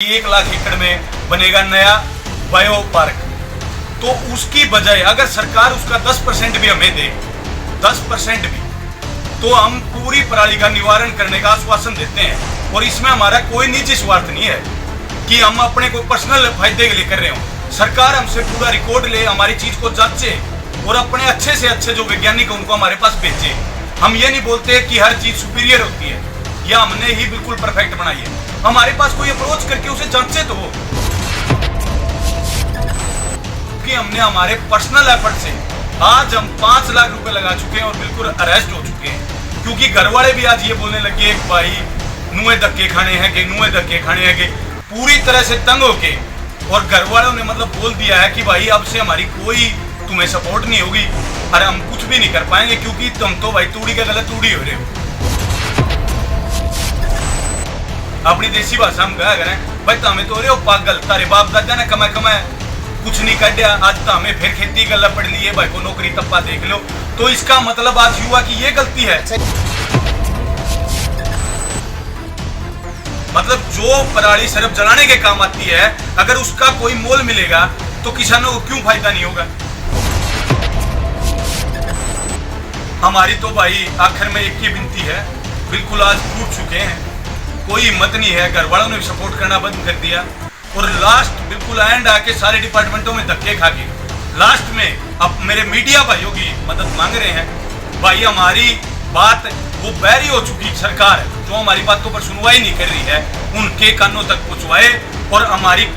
1 लाख एकड़ में बनेगा नया बायो पार्क, तो उसकी बजाय अगर सरकार उसका 10% भी हमें दे, 10% भी, तो हम पूरी पराली का निवारण करने का आश्वासन देते हैं। और इसमें हमारा कोई निजी स्वार्थ नहीं है कि हम अपने कोई पर्सनल फायदे के लिए कर रहे हो। सरकार हमसे पूरा रिकॉर्ड ले, हमारी चीज को जांचे और अपने अच्छे से अच्छे जो वैज्ञानिक उनको हमारे पास भेजे। हम ये नहीं बोलते कि हर चीज सुपीरियर होती है या हमने ही बिल्कुल परफेक्ट बनाई है। हमारे पास कोई अप्रोच करके उसे जांचे तो वो, कि हमने हमारे पर्सनल एफर्ट से आज हम 5 लाख रुपए लगा चुके हैं और बिल्कुल अरेस्ट हो चुके हैं। क्योंकि घर वाले भी आज ये बोलने लगे कि भाई नुए धक्के खाने हैं कि नुए धक्के खाने हैं, कि पूरी तरह से तंग होके, और घर वालों ने मतलब बोल दिया है कि भाई अब से हमारी कोई तुम्हें सपोर्ट नहीं होगी और हम कुछ भी नहीं कर पाएंगे, क्योंकि तुम तो भाई तूड़ी का गलत तूड़ी हो रहे हो। अपनी देसी भाषा हम कहा करें भाई तमें तो रहे हो पागल, तारे बाप दादा ने कमाए कमाए कुछ नहीं कर दिया, आज तो हमें फिर खेती गला पड़ ली है, भाई को नौकरी तप्पा देख लो। तो इसका मतलब आज युवा की ये गलती है। मतलब जो पराली सिर्फ जलाने के काम आती है, अगर उसका कोई मोल मिलेगा तो किसानों को क्यों फायदा नहीं होगा। हमारी तो भाई आखिर में एक ही विनती है, बिल्कुल आज टूट चुके हैं, कोई हिम्मत नहीं है, घर वालों ने भी सपोर्ट करना बंद कर दिया और लास्ट बिल्कुल एंड आके सारे डिपार्टमेंटों में धक्के खा के लास्ट में अब मेरे मीडिया भाइयों की मदद मांग रहे हैं। भाई हमारी बात वो बहरी हो चुकी सरकार जो हमारी बातों पर सुनवाई नहीं कर रही है, उनके कानों तक पहुंचवाए और हमारी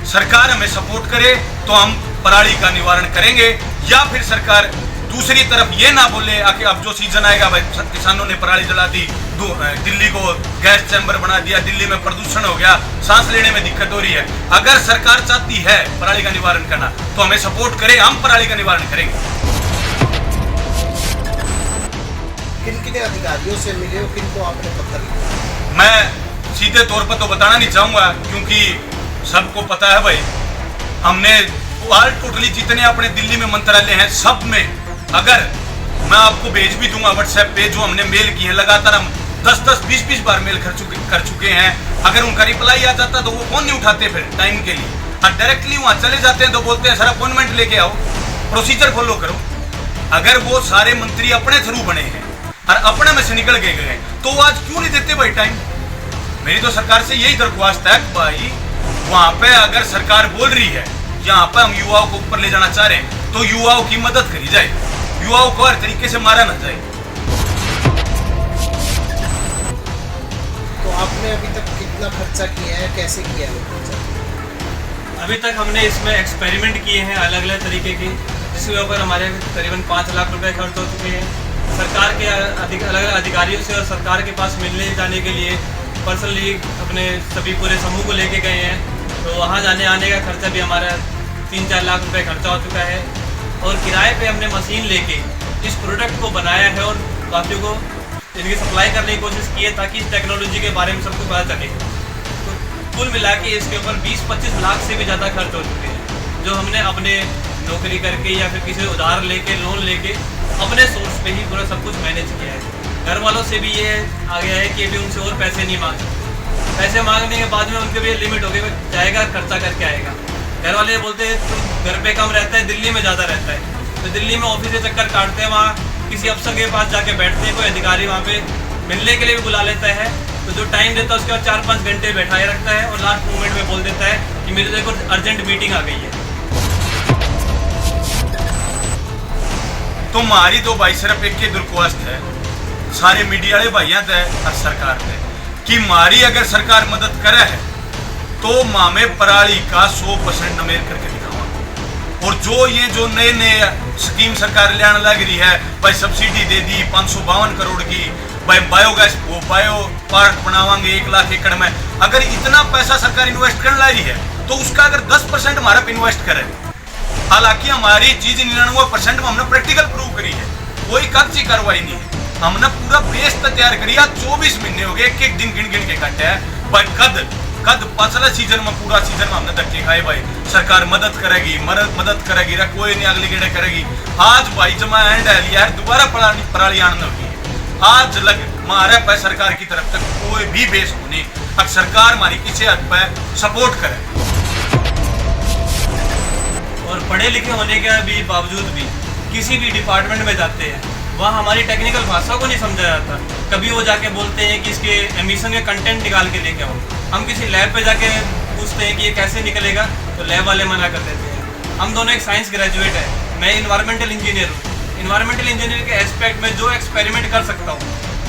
सरकार हमें सपोर्ट करे तो हम पराली का निवारण करेंगे। या फिर सरकार दूसरी तरफ ये ना बोले कि अब जो सीजन आएगा भाई किसानों ने पराली जला दी, दिल्ली को गैस चैम्बर बना दिया, दिल्ली में प्रदूषण हो गया, सांस लेने में दिक्कत हो रही है। अगर सरकार चाहती है पराली का निवारण करना तो हमें सपोर्ट करे, हम पराली का निवारण करेंगे। किन किन अधिकारियों से मिले हो, किन को आपने पत्र लिखा? मैं सीधे तौर पर तो बताना नहीं चाहूंगा क्योंकि सबको पता है भाई, हमने ऑल टोटली जितने अपने दिल्ली में मंत्रालय हैं सब में, अगर मैं आपको भेज भी दूंगा व्हाट्सएप पे जो हमने मेल की है, लगातार हम 10-10, 20-20 बार मेल कर चुके हैं। अगर उनका रिप्लाई आ जाता तो वो फोन नहीं उठाते फिर टाइम के लिए, और डायरेक्टली वहां चले जाते हैं तो बोलते हैं सर अपॉइंटमेंट लेके आओ, प्रोसीजर फॉलो करो। अगर वो सारे मंत्री अपने थ्रू बने हैं और अपने में से निकल के गए तो आज क्यों नहीं देते भाई टाइम। मेरी तो सरकार से यही दरख्वास्त है भाई, वहां पे अगर सरकार बोल रही है यहाँ पर हम युवाओं को ऊपर ले जाना चाह रहे हैं तो युवाओं की मदद करी जाए, युवाओं को हर तरीके से मारा ना जाए। तो आपने अभी तक कितना खर्चा किया है, कैसे किया है खर्चा? अभी तक हमने इसमें एक्सपेरिमेंट किए हैं अलग अलग तरीके के, जिसके ऊपर हमारे करीबन 5 लाख रुपए खर्च हो चुके हैं। सरकार के अलग अलग अधिकारियों से और सरकार के पास मिलने जाने के लिए पर्सनली अपने सभी पूरे समूह को लेके गए हैं, तो वहाँ जाने आने का खर्चा भी हमारा 3-4 लाख रुपए खर्चा हो चुका है। और किराए पे हमने मशीन लेके इस प्रोडक्ट को बनाया है और काफ़ियों को इनकी सप्लाई करने की कोशिश की है ताकि इस टेक्नोलॉजी के बारे में सबको पता चले। तो कुल मिला के इसके ऊपर 20-25 लाख से भी ज़्यादा खर्च हो चुके हैं, जो हमने अपने नौकरी करके या फिर किसी उधार लेके लोन लेके अपने सोर्स पे ही पूरा सब कुछ मैनेज किया है। घर वालों से भी ये आ गया है कि अभी उनसे और पैसे नहीं मांग सकते, पैसे मांगने के बाद में उनके भी लिमिट हो गई, जाएगा खर्चा करके आएगा। घर वाले बोलते हैं तुम घर पे कम रहता है, दिल्ली में ज़्यादा रहता है, तो दिल्ली में ऑफिस के चक्कर काटते हैं, वहाँ किसी अफसर के पास जाके बैठते हैं, कोई अधिकारी वहाँ पे मिलने के लिए भी बुला लेता है, तो जो टाइम देता है उसके बाद 4-5 घंटे बैठाए रखता है और लास्ट मोमेंट में बोल देता है कि मेरे देखो अर्जेंट मीटिंग आ गई है। तो हमारी तो भाई सिर्फ एक ही दरख्वास्त है सारे मीडिया वाले भाइयों से और सरकार से कि हमारी अगर सरकार मदद करे है तो मामे पराली का 100% नमेर करके दिखावा। और जो नए स्कीम सरकार लाने लग रही है भाई, सब्सिडी दे दी 552 करोड़ की, भाई बायोगैस वो बायो पार्क बनावांगे 1 लाख एकड़ में। अगर इतना पैसा सरकार इन्वेस्ट करने लगी है तो उसका अगर 10% हमारा इन्वेस्ट करे, हालांकि हमारी चीज 99% में हमने प्रैक्टिकल प्रूव करी है, कोई कच्ची कार्रवाई नहीं है, हमने पूरा बेस तैयार करी। 24 महीने हो गए, एक दिन गिन के काटे है भाई। कद पिछला सीजन में पूरा सीजन में हमने धक्के खाए भाई, सरकार मदद करेगी कोई नहीं, अगली गेड़े करेगी। आज भाई जमा एंड है लिया है, दोबारा पराली आनंद होगी आज लग हमारे पे सरकार की तरफ तक कोई भी बेस नहीं। अब सरकार हमारी किसी हद पे सपोर्ट करे। और पढ़े लिखे होने के भी बावजूद भी किसी भी डिपार्टमेंट में जाते हैं, वहाँ हमारी टेक्निकल भाषा को नहीं समझा जाता। कभी वो जाके बोलते हैं कि इसके एमिशन के कंटेंट निकाल के लेके आओ। हम किसी लैब पे जाके पूछते हैं कि ये कैसे निकलेगा, तो लैब वाले मना कर देते हैं। हम दोनों एक साइंस ग्रेजुएट है, मैं इन्वायरमेंटल इंजीनियर हूँ। इन्वायरमेंटल इंजीनियर के एस्पेक्ट में जो एक्सपेरिमेंट कर सकता हूँ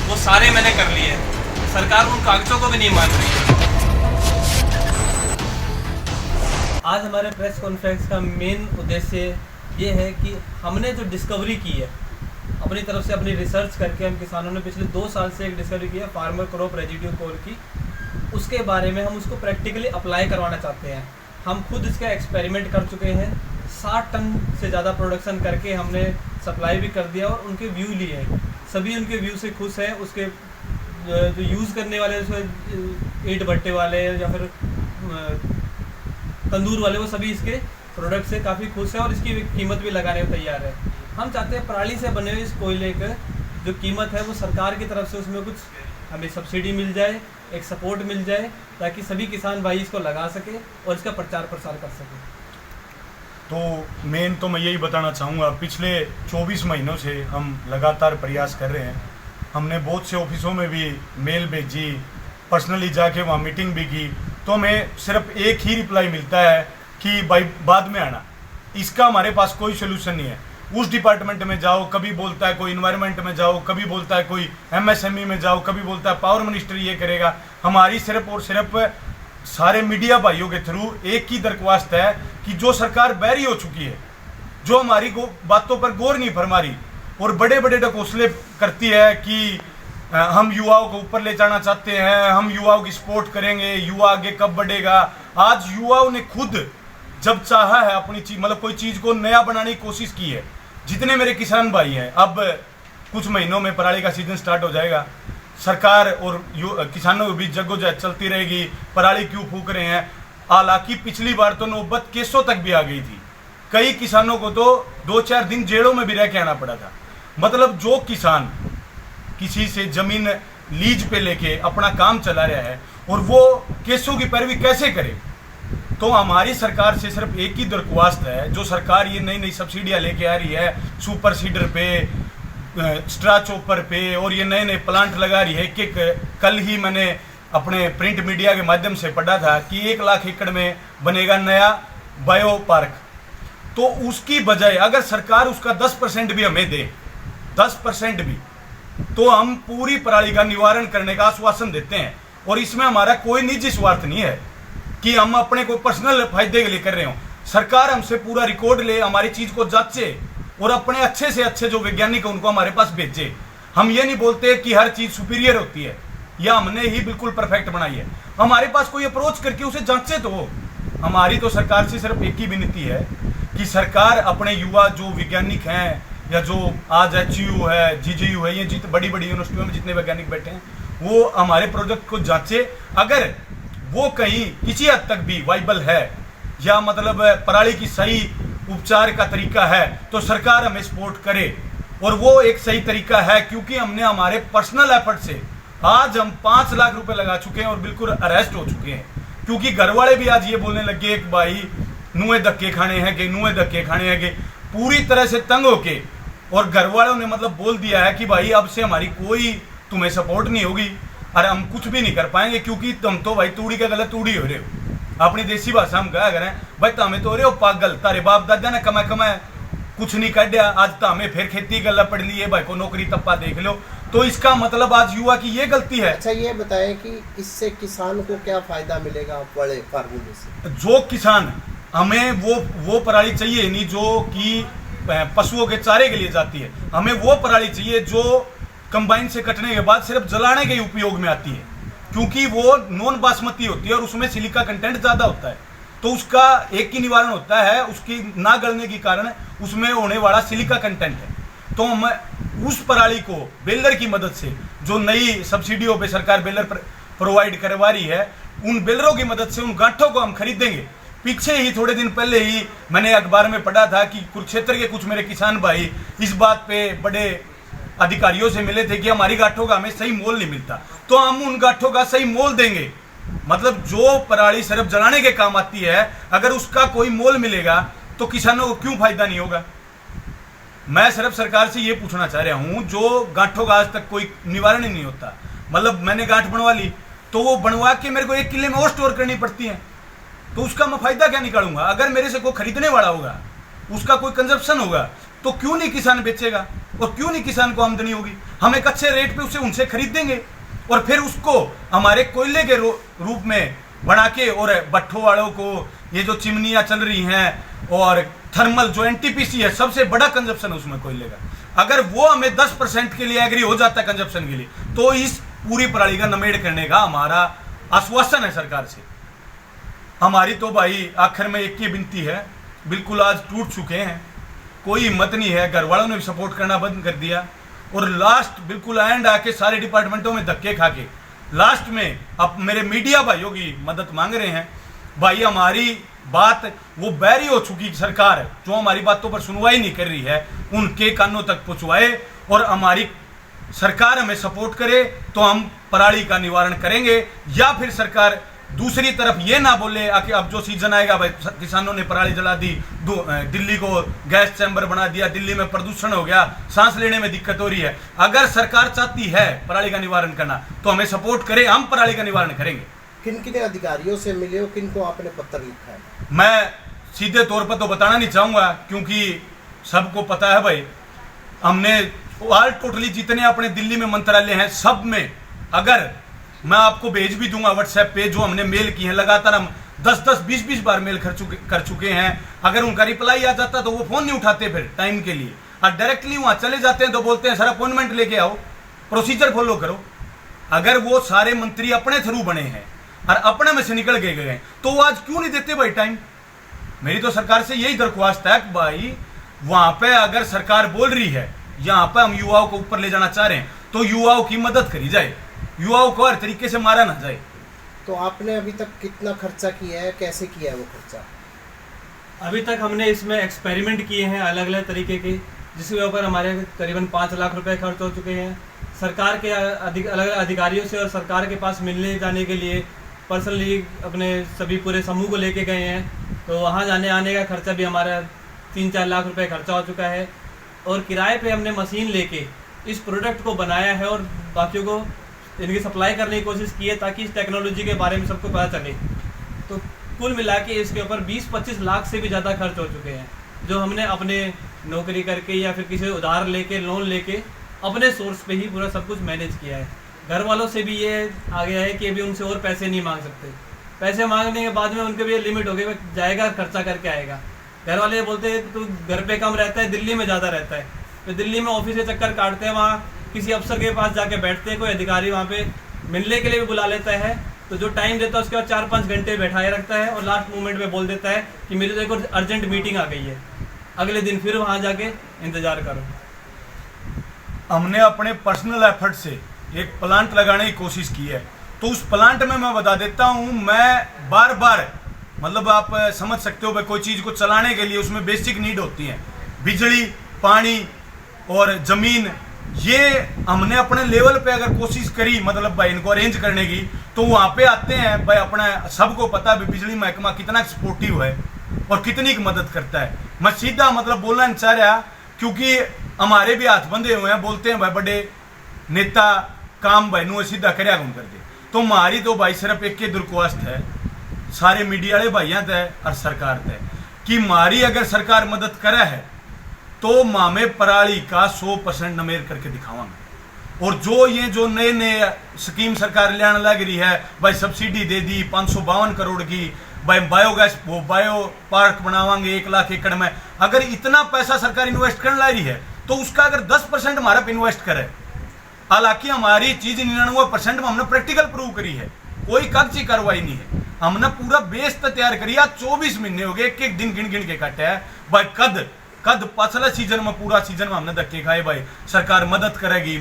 वो सारे मैंने कर लिए हैं। सरकार उन कागजों को भी नहीं मान रही है। आज हमारे प्रेस कॉन्फ्रेंस का मेन उद्देश्य ये है कि हमने जो डिस्कवरी की है अपनी तरफ से, अपनी रिसर्च करके हम किसानों ने पिछले 2 साल से एक डिस्कवरी की है फार्मर क्रॉप रेजिड्यू कोल की, उसके बारे में हम उसको प्रैक्टिकली अप्लाई करवाना चाहते हैं। हम खुद इसका एक्सपेरिमेंट कर चुके हैं, 60 टन से ज़्यादा प्रोडक्शन करके हमने सप्लाई भी कर दिया और उनके व्यू लिए हैं। सभी उनके व्यू से खुश हैं। उसके जो यूज़ करने वाले ईंट भट्टे वाले या फिर तंदूर वाले, वो सभी इसके प्रोडक्ट से काफ़ी खुश हैं और इसकी कीमत भी लगाने को तैयार है। हम चाहते हैं पराली से बने हुए इस कोयले का जो कीमत है वो सरकार की तरफ से उसमें कुछ हमें सब्सिडी मिल जाए, एक सपोर्ट मिल जाए, ताकि सभी किसान भाई इसको लगा सके और इसका प्रचार प्रसार कर सके। तो मेन तो मैं यही बताना चाहूँगा, पिछले 24 महीनों से हम लगातार प्रयास कर रहे हैं। हमने बहुत से ऑफिसों में भी मेल भेजी, पर्सनली जाके वहाँ मीटिंग भी की, तो हमें सिर्फ एक ही रिप्लाई मिलता है कि भाई बाद में आना। इसका हमारे पास कोई सोल्यूशन नहीं है। उस डिपार्टमेंट में जाओ, कभी बोलता है कोई इन्वायरमेंट में जाओ, कभी बोलता है कोई MSME में जाओ, कभी बोलता है पावर मिनिस्टर ये करेगा। हमारी सिर्फ और सिर्फ सारे मीडिया भाइयों के थ्रू एक ही दरख्वास्त है कि जो सरकार बहरी हो चुकी है, जो हमारी बातों पर गौर नहीं फरमा रही और बड़े बड़े ढकोसले करती है कि हम युवाओं को ऊपर ले जाना चाहते हैं, हम युवाओं की सपोर्ट करेंगे, युवा आगे कब बढ़ेगा। आज युवाओं ने खुद जब चाहा है अपनी चीज, मतलब कोई चीज को नया बनाने की कोशिश की है। जितने मेरे किसान भाई हैं, अब कुछ महीनों में पराली का सीजन स्टार्ट हो जाएगा। सरकार और किसानों के बीच जद्दोजहद चलती रहेगी, पराली क्यों फूक रहे हैं। हालांकि पिछली बार तो नौबत केसों तक भी आ गई थी। कई किसानों को तो 2-4 दिन जेलों में भी रह के आना पड़ा था। मतलब जो किसान किसी से जमीन लीज पे लेके अपना काम चला रहा है और वो केसों की पैरवी कैसे करे। तो हमारी सरकार से सिर्फ एक ही दरख्वास्त है, जो सरकार ये नई नई सब्सिडियाँ लेके आ रही है, सुपर सीडर पे, स्ट्रा चॉपर पे, और ये नए नए प्लांट लगा रही है कि कल ही मैंने अपने प्रिंट मीडिया के माध्यम से पढ़ा था कि 1 लाख एकड़ में बनेगा नया बायो पार्क। तो उसकी बजाय अगर सरकार उसका 10% भी हमें दे, 10% भी, तो हम पूरी पराली का निवारण करने का आश्वासन देते हैं। और इसमें हमारा कोई निजी स्वार्थ नहीं है कि हम अपने कोई पर्सनल फायदे के लिए कर रहे हो। सरकार हमसे पूरा रिकॉर्ड ले, हमारी चीज को जांचे और अपने अच्छे से अच्छे जो वैज्ञानिक है उनको हमारे पास भेजे। हम ये नहीं बोलते कि हर चीज सुपीरियर होती है या हमने ही बिल्कुल परफेक्ट बनाई है। हमारे पास कोई अप्रोच करके उसे जांचे तो हो। हमारी तो सरकार से सिर्फ एक ही विनती है कि सरकार अपने युवा जो वैज्ञानिक हैं या जो आज HU है, GGU है, ये जितने बड़ी बड़ी यूनिवर्सिटियों में जितने वैज्ञानिक बैठे हैं, वो हमारे प्रोजेक्ट को जांचे। अगर वो कहीं किसी हद तक भी वाइबल है या मतलब पराली की सही उपचार का तरीका है, तो सरकार हमें सपोर्ट करे। और वो एक सही तरीका है, क्योंकि हमने हमारे पर्सनल एफर्ट से आज हम 5 लाख रुपए लगा चुके हैं और बिल्कुल अरेस्ट हो चुके हैं। क्योंकि घर वाले भी आज ये बोलने लगे कि भाई नुए धक्के खाने हैं कि नुए धक्के खाने हैं, कि पूरी तरह से तंग होके, और घर वालों ने मतलब बोल दिया है कि भाई अब से हमारी कोई तुम्हें सपोर्ट नहीं होगी और हम कुछ भी नहीं कर पाएंगे, क्योंकि तुम तो भाई तूड़ी का गलत तूड़ी हो रहे हो। अपनी देसी भाषा हम कहा करें, भाई तमें तो हो रहे हो पागल, तारे बाप दादा ने कमा कमाए कुछ नहीं काटिया, आज तो हमें फिर खेती गला पड़ ली है, भाई को नौकरी तप्पा देख लो। तो इसका मतलब आज युवा की ये गलती है। अच्छा ये बताएं कि इससे किसान को क्या फायदा मिलेगा बड़े फार्मूले से? जो किसान, हमें वो पराली चाहिए नहीं जो कि पशुओं के चारे के लिए जाती है। हमें वो पराली चाहिए जो कंबाइन से कटने के बाद सिर्फ जलाने के उपयोग में आती है, क्योंकि वो नॉन बासमती होती है और उसमें सिलिका कंटेंट ज्यादा होता है। तो उसका एक ही निवारण होता है, उसकी ना गलने के कारण उसमें होने वाला सिलिका कंटेंट है। तो हम उस पराली को बेलर की मदद से, जो नई सब्सिडियों पे सरकार बेलर प्रोवाइड करवा रही है, उन बेलरों की मदद से उन गांठों को हम खरीदेंगे। पीछे ही थोड़े दिन पहले ही मैंने अखबार में पढ़ा था कि कुरुक्षेत्र के कुछ मेरे किसान भाई इस बात पे बड़े अधिकारियों से मिले थे कि हमारी गांठों का हमें सही मोल नहीं मिलता, तो हम उन गांठों का सही मोल देंगे। मतलब जो पराली सिर्फ जलाने के काम आती है, अगर उसका कोई मोल मिलेगा तो किसानों को क्यों फायदा नहीं होगा। मैं सिर्फ सरकार से ये पूछना चाह रहा हूं, जो गांठों का आज तक कोई निवारण ही नहीं होता, मतलब मैंने गांठ बनवा ली तो वो बनवा के मेरे को 1 किले में और स्टोर करनी पड़ती है, तो उसका मैं फायदा क्या निकालूंगा। अगर मेरे से कोई खरीदने वाला होगा, उसका कोई कंजप्शन होगा, तो क्यों नहीं किसान बेचेगा और क्यों नहीं किसान को आमदनी होगी। हम एक अच्छे रेट पे उसे उनसे खरीद देंगे और फिर उसको हमारे कोयले के रूप में बना के, और भट्ठों वालों को ये जो चिमनियाँ चल रही हैं और थर्मल जो एनटीपीसी है, सबसे बड़ा कंजप्शन है उसमें कोयले का, अगर वो हमें 10% के लिए एग्री हो जाता है कंजप्शन के लिए, तो इस पूरी पराली का नमेड़ करने का हमारा आश्वासन है सरकार से। हमारी तो भाई आखिर में एक ही विनती है, बिल्कुल आज टूट चुके हैं, कोई हिम्मत नहीं है, घर वालों ने भी सपोर्ट करना बंद कर दिया और लास्ट बिल्कुल एंड आके सारे डिपार्टमेंटों में धक्के खा के लास्ट में अब मेरे मीडिया भाइयों की मदद मांग रहे हैं। भाई हमारी बात वो बैरी हो चुकी सरकार जो हमारी बातों पर सुनवाई नहीं कर रही है, उनके कानों तक पहुंचवाए और हमारी सरकार हमें सपोर्ट करे तो हम पराली का निवारण करेंगे, या फिर सरकार दूसरी तरफ ये ना बोले कि अब जो सीजन आएगा भाई किसानों ने पराली जला दी, दिल्ली को गैस चैम्बर बना दिया, दिल्ली में प्रदूषण हो गया, सांस लेने में दिक्कत हो रही है। अगर सरकार चाहती है पराली का निवारण करना तो हमें सपोर्ट करे, हम पराली का निवारण करेंगे। किन किन अधिकारियों से मिले हो, किन को आपने पत्र लिखा है? मैं सीधे तौर पर तो बताना नहीं चाहूंगा क्योंकि सबको पता है भाई, हमने ऑल टोटली जितने अपने दिल्ली में मंत्रालय हैं सब में, अगर मैं आपको भेज भी दूंगा व्हाट्सएप पे, जो हमने मेल की है लगातार, हम 10-10, 20-20 बार मेल कर चुके हैं। अगर उनका रिप्लाई आ जाता तो वो फोन नहीं उठाते फिर टाइम के लिए, और डायरेक्टली वहां चले जाते हैं तो बोलते हैं सर अपॉइंटमेंट लेके आओ, प्रोसीजर फॉलो करो। अगर वो सारे मंत्री अपने थ्रू बने हैं और अपने में से निकल गए तो वो आज क्यों नहीं देते भाई टाइम। मेरी तो सरकार से यही दरख्वास्त है कि भाई वहां पे अगर सरकार बोल रही है, यहाँ पे हम युवाओं को ऊपर ले जाना चाह रहे हैं, तो युवाओं की मदद करी जाए, युवाओं को हर तरीके से मारा ना जाए। तो आपने अभी तक कितना खर्चा किया है, कैसे किया है वो खर्चा? अभी तक हमने इसमें एक्सपेरिमेंट किए हैं अलग अलग तरीके के, जिसके ऊपर हमारे करीबन 5 लाख रुपए खर्च हो चुके हैं। सरकार के अलग अलग अधिकारियों से और सरकार के पास मिलने जाने के लिए पर्सनली अपने सभी पूरे समूह को लेके गए हैं, तो वहाँ जाने आने का खर्चा भी हमारा 3-4 लाख रुपए खर्चा हो चुका है। और किराए पे हमने मशीन लेके इस प्रोडक्ट को बनाया है और बाकियों को इनकी सप्लाई करने की कोशिश की है ताकि इस टेक्नोलॉजी के बारे में सबको पता चले। तो कुल मिला के इसके ऊपर 20-25 लाख से भी ज़्यादा खर्च हो चुके हैं, जो हमने अपने नौकरी करके या फिर किसी उधार लेके लोन लेके अपने सोर्स पे ही पूरा सब कुछ मैनेज किया है। घर वालों से भी ये आ गया है कि अभी उनसे और पैसे नहीं मांग सकते, पैसे मांगने के बाद में उनके भी लिमिट हो गई, जाएगा खर्चा करके आएगा। घर वाले ये बोलते हैं तू घर पे कम रहता है, दिल्ली में ज़्यादा रहता है, तो दिल्ली में ऑफिस के चक्कर काटते हैं, वहाँ किसी अफसर के पास जाके बैठते हैं, कोई अधिकारी वहाँ पे मिलने के लिए भी बुला लेता है, तो जो टाइम देता है उसके बाद 4-5 घंटे बैठाए रखता है और लास्ट मोमेंट में बोल देता है कि मेरी तो एक अर्जेंट मीटिंग आ गई है, अगले दिन फिर वहाँ जाके इंतज़ार करो। हमने अपने पर्सनल एफर्ट से एक प्लांट लगाने की कोशिश की है, तो उस प्लांट में मैं बता देता हूँ, मैं बार बार मतलब आप समझ सकते हो भाई, कोई चीज़ को चलाने के लिए उसमें बेसिक नीड होती है, बिजली, पानी और ज़मीन। ये हमने अपने लेवल पे अगर कोशिश करी मतलब भाई इनको अरेंज करने की, तो वहाँ पे आते हैं भाई, अपना सबको पता है बिजली महकमा कितना सपोर्टिव है और कितनी की मदद करता है। मैं सीधा मतलब बोलना नहीं चाह रहा क्योंकि हमारे भी हाथ बंधे हुए हैं, बोलते हैं भाई बड़े नेता काम भाई नू सीधा कर दे। तो हमारी तो भाई सिर्फ एक ही दरख्वास्त है सारे मीडिया वाले भाइयों तय और सरकार तय कि हमारी अगर सरकार मदद करे है तो मामे पराली का 100% नमेर करके दिखावांगे। और जो नए स्कीम सरकार लाने लग रही है भाई, सब्सिडी दे दी 552 करोड़ की, भाई बायोगैस वो बायो पार्क बनावांगे 1 लाख एकड़ में। अगर इतना पैसा सरकार इन्वेस्ट करने ला रही है तो उसका अगर 10% हमारा पे इन्वेस्ट करे, हालांकि हमारी चीज 99% में हमने प्रैक्टिकल प्रूव करी है, कोई कागजी कार्रवाई नहीं है, हमने पूरा बेस तैयार करी। 24 महीने हो गए, एक दिन गिन के काटे है भाई। कद पिछले सीजन में पूरा सीजन में हमने धक्के खाए भाई, सरकार मदद करेगी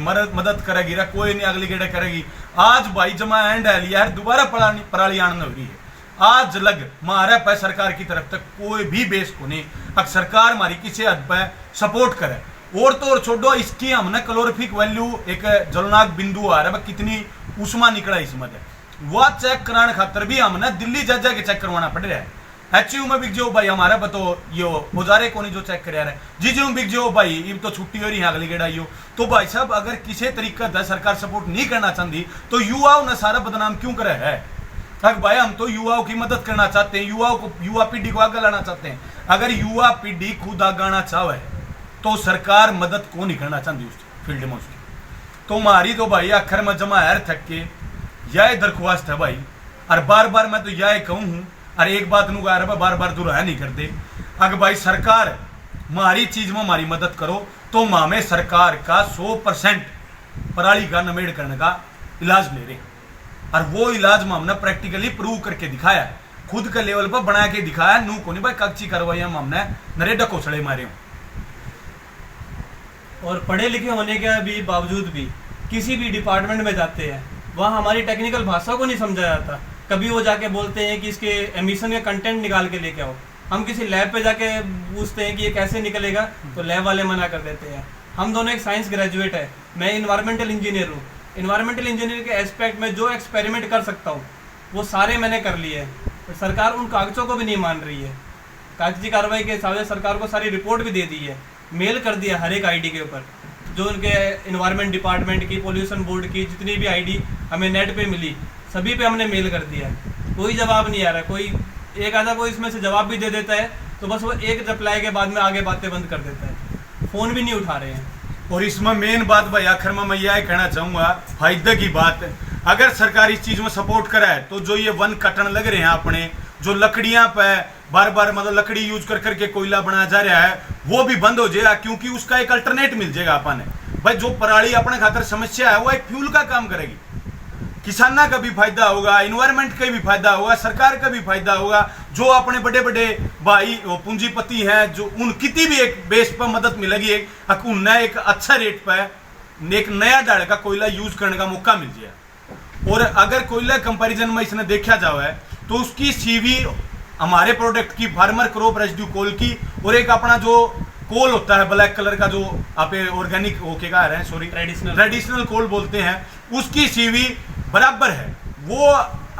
कोई नहीं, अगली गेड़े करेगी। आज भाई जमा एंड है लिया है, दोबारा पराली आने हो रही है। आज लग मारे पे सरकार की तरफ तक कोई भी बेस को नहीं, अगर सरकार हमारी किसी हद पे सपोर्ट करे और तो और छोड़ो, इसकी हमने कैलोरीफिक वैल्यू एक जलनाक बिंदु आ रहा है कितनी उष्मा निकला इसमें, वह चेक कराने खातर भी हमने दिल्ली जा के चेक करवाना पड़ रहा है। HU में बिक जो भाई हमारा बतो यो औजारे को नहीं जो चेक कर रहा है, जी में बिक जो भाई ये तो छुट्टी हो रही है अगली गेड़ा यो। तो भाई साहब अगर किसी तरीके का सरकार सपोर्ट नहीं करना चाहती तो युवाओं ने सारा बदनाम क्यों करे है? तक भाई हम तो युवाओं की मदद करना चाहते हैं, युवाओं को, युवा पीढ़ी को आगे लाना चाहते हैं। अगर युवा पीढ़ी खुद आगे आना चाहे तो सरकार मदद को नहीं करना चाहती उस फील्ड में उसकी। तो हमारी तो भाई आखिर में जमा है थक के यह दरख्वास्त है भाई, और बार बार मैं तो यह कहूँ हूँ, अरे एक बात नु बार बार दुहराया नहीं करते। अगर भाई सरकार हमारी चीज में हमारी मदद करो तो हमें सरकार का 100% पराली का नमेड़ करने का इलाज ले रहे, और वो इलाज में हमने प्रैक्टिकली प्रूव करके दिखाया, खुद के लेवल पर बना के दिखाया। नू को नहीं भाई कच्ची कार्रवाई हमने नरेगा कोसड़े मारे हूं। और पढ़े लिखे होने के भी बावजूद भी किसी भी डिपार्टमेंट में जाते हैं वहाँ हमारी टेक्निकल भाषा को नहीं समझा जाता। कभी वो जाके बोलते हैं कि इसके एमिशन का कंटेंट निकाल के लेके आओ, हम किसी लैब पे जाके पूछते हैं कि ये कैसे निकलेगा तो लैब वाले मना कर देते हैं। हम दोनों एक साइंस ग्रेजुएट है, मैं इन्वायरमेंटल इंजीनियर हूँ। इन्वायरमेंटल इंजीनियर के एस्पेक्ट में जो एक्सपेरिमेंट कर सकता हूँ वो सारे मैंने कर लिए हैं, तो सरकार उन कागजों को भी नहीं मान रही है। कागजी कार्रवाई के हिसाब से सरकार को सारी रिपोर्ट भी दे दी है, मेल कर दिया हर एक ID के ऊपर, जो उनके इन्वायरमेंट डिपार्टमेंट की, पोल्यूशन बोर्ड की जितनी भी ID हमें नेट पे मिली सभी पे हमने मेल कर दिया, कोई जवाब नहीं आ रहा। कोई एक आधा कोई इसमें से जवाब भी दे देता है तो बस वो एक रिप्लाई के बाद में आगे बातें बंद कर देता है, फ़ोन भी नहीं उठा रहे हैं। और इसमें मेन बात भाई आखिर में मैं यह कहना चाहूँगा, फायदे की बात, अगर सरकार इस चीज़ में सपोर्ट करे तो जो ये वन कटन लग रहे हैं अपने, जो लकड़ियाँ पे बार बार मतलब लकड़ी यूज कर करके कोयला बनाया जा रहा है वो भी बंद हो जाएगा, क्योंकि उसका एक अल्टरनेट मिल जाएगा अपन भाई। जो पराली अपने खातर समस्या है वो एक फ्यूल का काम करेगी, किसाना का भी फायदा होगा, इन्वायरमेंट का भी फायदा होगा, सरकार का भी फायदा होगा। जो अपने बड़े बड़े भाई पूंजीपति हैं जो उन कितनी भी एक बेस पर मदद मिलेगी, उन्हें एक अच्छा रेट पर एक नया डाल का कोयला यूज करने का मौका मिल जाए। और अगर कोयला कंपैरिजन में इसने देखा जाए तो उसकी CV हमारे प्रोडक्ट की फार्मर क्रॉप रेजिड्यू कोल की और एक अपना जो कोल होता है ब्लैक कलर का जो आप ऑर्गेनिक ओके का रहे हैं सॉरी ट्रेडिशनल कोल बोलते हैं, उसकी CV बराबर है। वो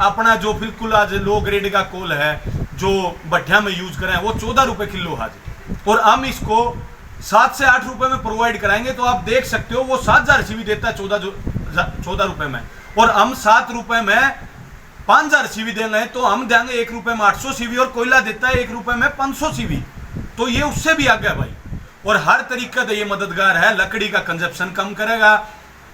अपना जो बिल्कुल आज लो ग्रेड का कोल है जो भट्टिया में यूज करें वो 14 रुपए किलो हाजिर, और हम इसको 7 से 8 रुपए में प्रोवाइड कराएंगे। तो आप देख सकते हो वो 7000 CV देता है 14 रुपए में, और हम 7 रुपए में 5000 CV देंगे तो हम देंगे 1 रुपए में 800 CV, और कोयला देता है 1 रुपए में 500 CV, तो ये उससे भी आगे है भाई। और हर तरीके से ये मददगार है, लकड़ी का कंजप्शन कम करेगा,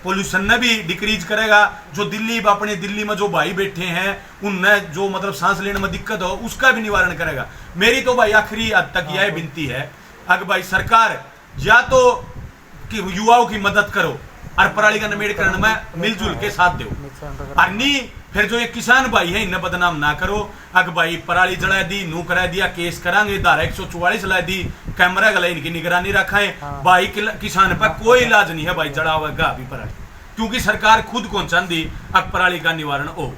पोल्यूशन ने भी डिक्रीज करेगा। जो अपने दिल्ली में जो भाई बैठे हैं उनने जो मतलब सांस लेने में दिक्कत हो उसका भी निवारण करेगा। मेरी तो भाई आखिरी हद तक यह विनती है, अगर भाई सरकार या तो कि युवाओं की मदद करो और पराली का नमेड़करण में मिलजुल के साथ दो, और नहीं फिर जो ये किसान भाई है इन्हें बदनाम ना करो। अगर भाई पराली जला दी, नू करा दिया, केस करांगे, धारा 144 ला दी, कैमरा गला इनकी निगरानी रखाएं। भाई किसान पर कोई इलाज नहीं है भाई जड़ा हुआ गा भी पराली, क्योंकि सरकार खुद को चाहती अब पराली का निवारण हो।